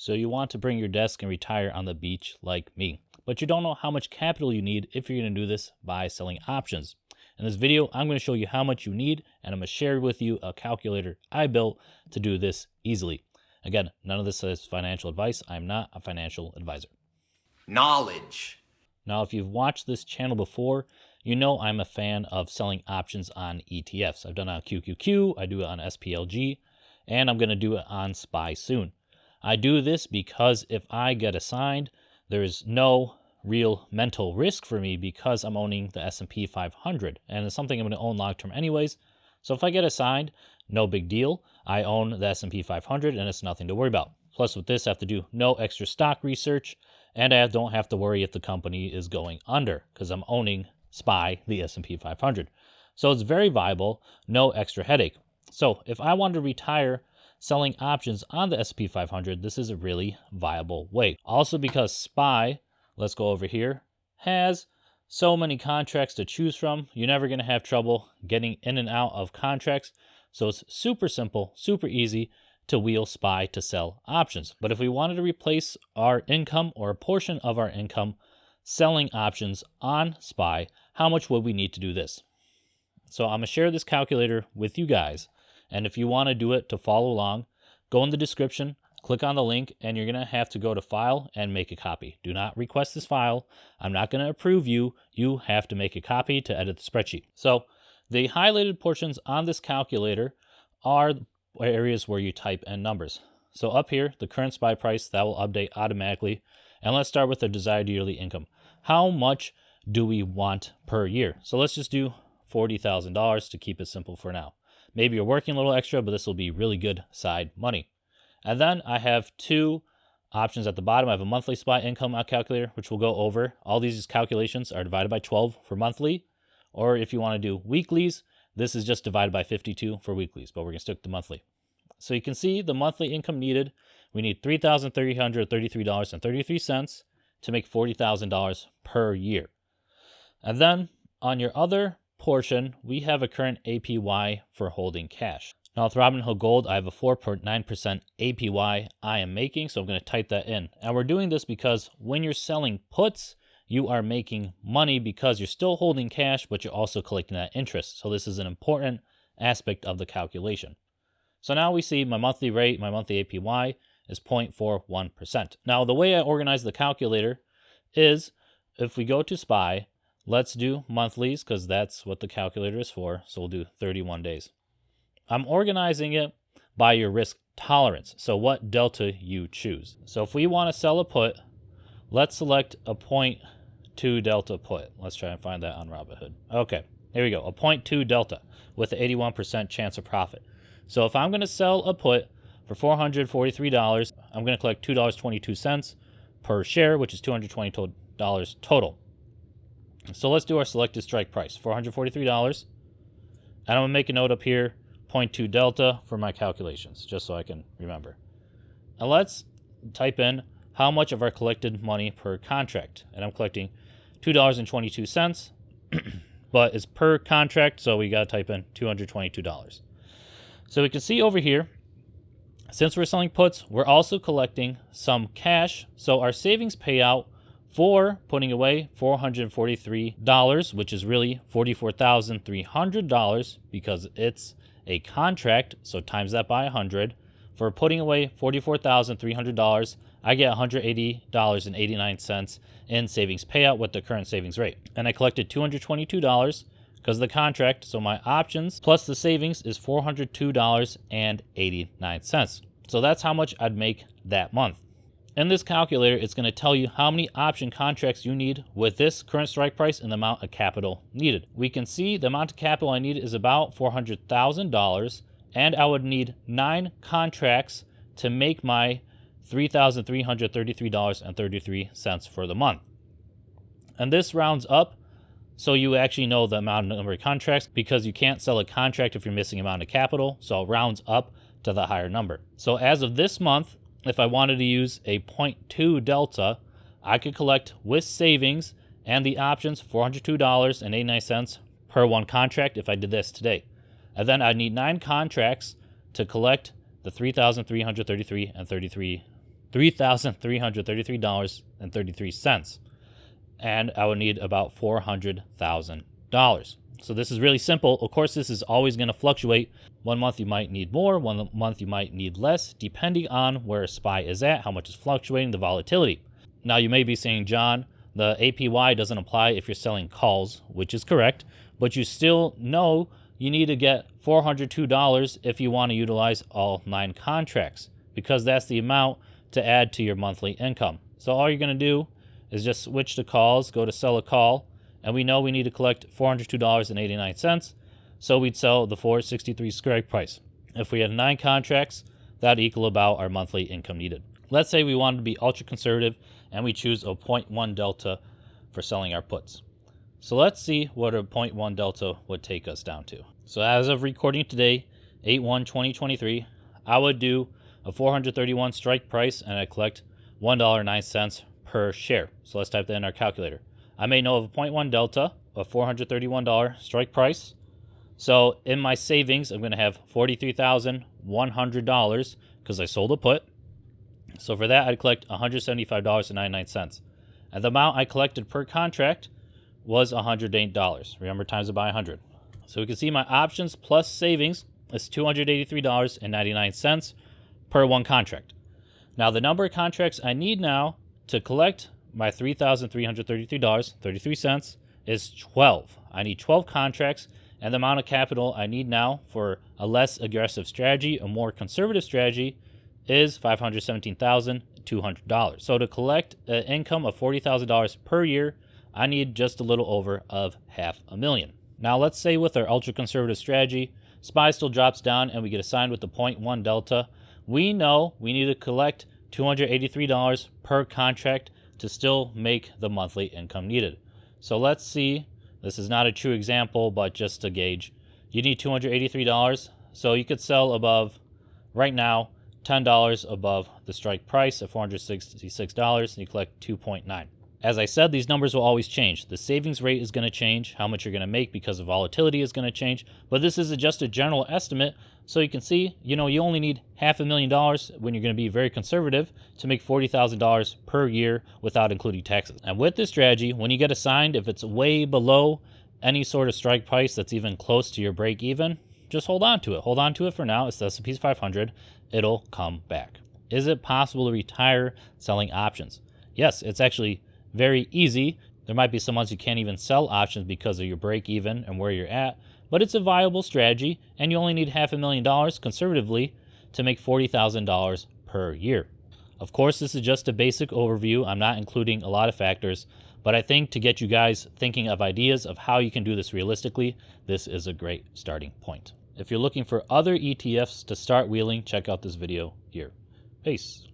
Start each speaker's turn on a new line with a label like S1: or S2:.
S1: So you want to bring your desk and retire on the beach like me, but you don't know how much capital you need if you're going to do this by selling options. In this video, I'm going to show you how much you need, and I'm going to share with you a calculator I built to do this easily. Again, none of this is financial advice. I'm not a financial advisor.
S2: Knowledge.
S1: Now, if you've watched this channel before, you know I'm a fan of selling options on ETFs. I've done it on QQQ, I do it on SPLG, and I'm going to do it on SPY soon. I do this because if I get assigned, there is no real mental risk for me because I'm owning the S&P 500, and it's something I'm going to own long-term anyways. So if I get assigned, no big deal. I own the S&P 500, and it's nothing to worry about. Plus, with this, I have to do no extra stock research, and I don't have to worry if the company is going under because I'm owning SPY, the S&P 500. So it's very viable, no extra headache. So if I wanted to retire selling options on the S&P 500, this is a really viable way. Also because SPY, let's go over here, has so many contracts to choose from, you're never going to have trouble getting in and out of contracts. So it's super simple, super easy to wheel SPY to sell options. But if we wanted to replace our income or a portion of our income selling options on SPY, how much would we need to do this? So I'm going to share this calculator with you guys. And if you want to do it to follow along, go in the description, click on the link, and you're going to have to go to File and make a copy. Do not request this file. I'm not going to approve you. You have to make a copy to edit the spreadsheet. So the highlighted portions on this calculator are areas where you type in numbers. So up here, the current SPY price, that will update automatically. And let's start with the desired yearly income. How much do we want per year? So let's just do $40,000 to keep it simple for now. Maybe you're working a little extra, but this will be really good side money. And then I have two options at the bottom. I have a monthly SPY income calculator, which we'll go over. All these calculations are divided by 12 for monthly. Or if you want to do weeklies, this is just divided by 52 for weeklies, but we're going to stick to monthly. So you can see the monthly income needed. We need $3,333.33 to make $40,000 per year. And then on your other portion, we have a current APY for holding cash. Now with Robinhood Gold, I have a 4.9% APY I am making, so I'm going to type that in. And we're doing this because when you're selling puts, you are making money because you're still holding cash, but you're also collecting that interest. So this is an important aspect of the calculation. So now we see my monthly rate, my monthly APY is 0.41%. Now the way I organize the calculator is if we go to SPY, let's do monthlies because that's what the calculator is for. So we'll do 31 days. I'm organizing it by your risk tolerance. So what delta you choose. So if we want to sell a put, let's select a 0.2 delta put. Let's try and find that on Robinhood. Okay, here we go. A 0.2 delta with an 81% chance of profit. So if I'm going to sell a put for $443, I'm going to collect $2.22 per share, which is $220 total. So let's do our selected strike price, $443. And I'm going to make a note up here, 0.2 delta for my calculations, just so I can remember. And let's type in how much of our collected money per contract. And I'm collecting $2.22, but it's per contract, so we got to type in $222. So we can see over here, since we're selling puts, we're also collecting some cash. So our savings payout for putting away $443, which is really $44,300 because it's a contract, so times that by 100. For putting away $44,300, I get $180.89 in savings payout with the current savings rate. And I collected $222 because of the contract, so my options plus the savings is $402.89. So that's how much I'd make that month. In this calculator, it's going to tell you how many option contracts you need with this current strike price and the amount of capital needed. We can see the amount of capital I need is about $400,000, and I would need 9 contracts to make my $3,333.33 for the month. And this rounds up so you actually know the number of contracts because you can't sell a contract if you're missing amount of capital, so it rounds up to the higher number. So as of this month, if I wanted to use a 0.2 delta, I could collect with savings and the options $402.89 per one contract if I did this today. And then I'd need 9 contracts to collect the $3,333.33 $3,333.33. And I would need about $400,000. So this is really simple. Of course, this is always going to fluctuate. One month you might need more, one month you might need less, depending on where a SPY is at, how much is fluctuating, the volatility. Now you may be saying, John, the APY doesn't apply if you're selling calls, which is correct, but you still know you need to get $402 if you want to utilize all 9 contracts, because that's the amount to add to your monthly income. So all you're going to do is just switch to calls, go to sell a call, and we know we need to collect $402.89, so we'd sell the 463 strike price. If we had 9 contracts, that'd equal about our monthly income needed. Let's say we wanted to be ultra conservative and we choose a 0.1 delta for selling our puts. So let's see what a 0.1 delta would take us down to. So as of recording today, 8/1/2023, I would do a 431 strike price and I'd collect $1.09 per share. So let's type that in our calculator. I may know of a 0.1 delta of $431 strike price. So in my savings, I'm going to have $43,100 because I sold a put. So for that, I'd collect $175.99. And the amount I collected per contract was $108. Remember, times it by 100. So we can see my options plus savings is $283.99 per one contract. Now the number of contracts I need now to collect my $3,333.33 is 12. I need 12 contracts, and the amount of capital I need now for a less aggressive strategy, a more conservative strategy, is $517,200. So to collect an income of $40,000 per year, I need just a little over of $500,000. Now let's say with our ultra conservative strategy, SPY still drops down and we get assigned with the 0.1 delta. We know we need to collect $283 per contract to still make the monthly income needed. So let's see, this is not a true example, but just to gauge, you need $283. So you could sell above, right now, $10 above the strike price of $466, and you collect 2.9. As I said, these numbers will always change. The savings rate is going to change, how much you're going to make because of volatility is going to change, but this is just a general estimate. So you can see, you only need $500,000 when you're going to be very conservative to make $40,000 per year without including taxes. And with this strategy, when you get assigned, if it's way below any sort of strike price that's even close to your break even, just hold on to it. Hold on to it for now. It's the S&P 500. It'll come back. Is it possible to retire selling options? Yes, it's actually very easy. There might be some months you can't even sell options because of your break even and where you're at, but it's a viable strategy, and you only need $500,000 conservatively to make $40,000 per year. Of course, this is just a basic overview. I'm not including a lot of factors, but I think to get you guys thinking of ideas of how you can do this realistically, this is a great starting point. If you're looking for other ETFs to start wheeling, check out this video here. Peace.